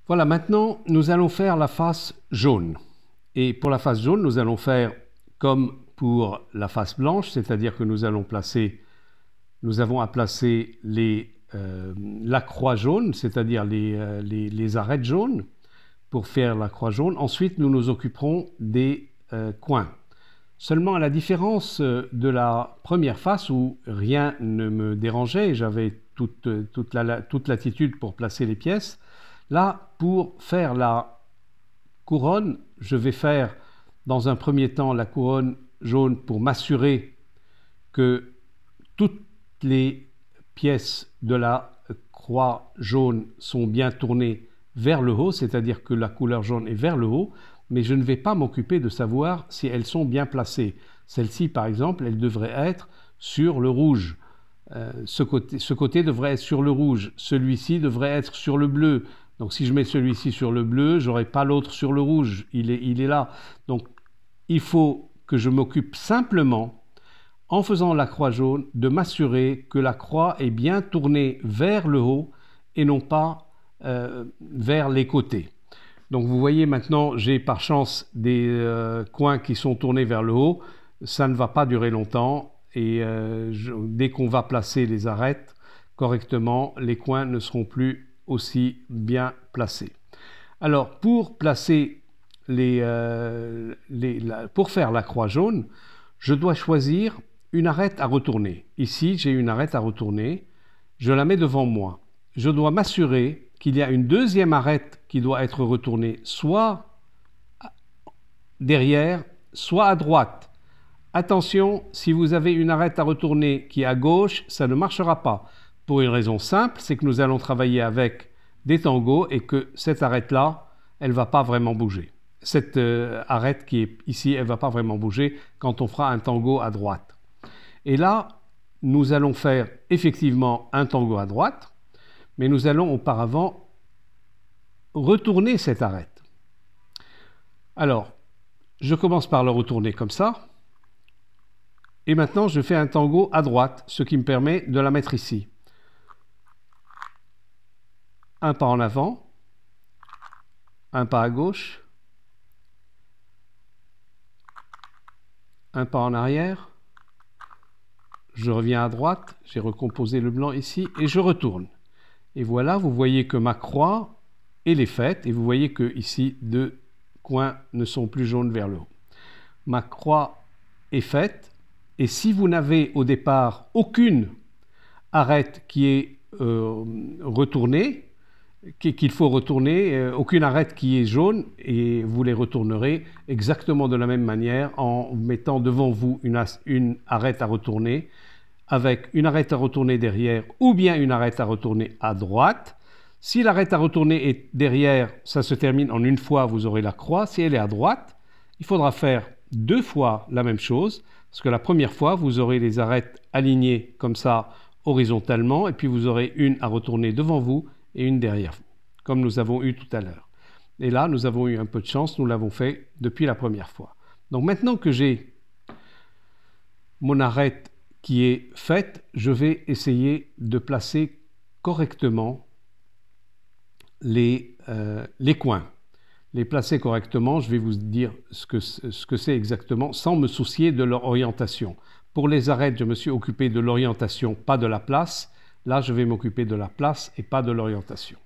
Voilà, maintenant nous allons faire la face jaune. Et pour la face jaune, nous allons faire comme pour la face blanche, c'est-à-dire que nous avons à placer la croix jaune, c'est-à-dire les arêtes jaunes, pour faire la croix jaune. Ensuite, nous nous occuperons des coins. Seulement, à la différence de la première face où rien ne me dérangeait, j'avais toute latitude pour placer les pièces, là, pour faire la couronne, je vais faire dans un premier temps la couronne jaune pour m'assurer que toutes les pièces de la croix jaune sont bien tournées vers le haut, c'est-à-dire que la couleur jaune est vers le haut, mais je ne vais pas m'occuper de savoir si elles sont bien placées. Celle-ci, par exemple, elle devrait être sur le rouge. Ce côté devrait être sur le rouge. Celui-ci devrait être sur le bleu. Donc si je mets celui-ci sur le bleu, je n'aurai pas l'autre sur le rouge. Il est là. Donc il faut que je m'occupe simplement, en faisant la croix jaune, de m'assurer que la croix est bien tournée vers le haut et non pas vers les côtés. Donc vous voyez maintenant, j'ai par chance des coins qui sont tournés vers le haut. Ça ne va pas durer longtemps et dès qu'on va placer les arêtes correctement, les coins ne seront plus aussi bien placés. Alors pour placer pour faire la croix jaune, je dois choisir une arête à retourner. Ici, j'ai une arête à retourner. Je la mets devant moi. Je dois m'assurer qu'il y a une deuxième arête qui doit être retournée, soit derrière, soit à droite. Attention, si vous avez une arête à retourner qui est à gauche, ça ne marchera pas. Pour une raison simple, c'est que nous allons travailler avec des tangos et que cette arête-là, elle ne va pas vraiment bouger. Cette arête qui est ici, elle ne va pas vraiment bouger quand on fera un tango à droite. Et là, nous allons faire effectivement un tango à droite, mais nous allons auparavant retourner cette arête. Alors, je commence par le retourner comme ça. Et maintenant, je fais un tango à droite, ce qui me permet de la mettre ici. Un pas en avant, un pas à gauche, un pas en arrière, je reviens à droite, j'ai recomposé le blanc ici et je retourne. Et voilà, vous voyez que ma croix, elle est faite et vous voyez que ici, deux coins ne sont plus jaunes vers le haut. Ma croix est faite et si vous n'avez au départ aucune arête qui est retournée, qu'il faut retourner, aucune arête qui est jaune, et vous les retournerez exactement de la même manière en mettant devant vous une arête à retourner, avec une arête à retourner derrière ou bien une arête à retourner à droite. Si l'arête à retourner est derrière, ça se termine en une fois, vous aurez la croix. Si elle est à droite, il faudra faire deux fois la même chose, parce que la première fois, vous aurez les arêtes alignées comme ça horizontalement, et puis vous aurez une à retourner devant vous et une derrière vous, comme nous avons eu tout à l'heure. Et là, nous avons eu un peu de chance, nous l'avons fait depuis la première fois. Donc maintenant que j'ai mon arête qui est faite, je vais essayer de placer correctement les coins. Les placer correctement, je vais vous dire ce que c'est exactement, sans me soucier de leur orientation. Pour les arêtes, je me suis occupé de l'orientation, pas de la place. Là, je vais m'occuper de la place et pas de l'orientation.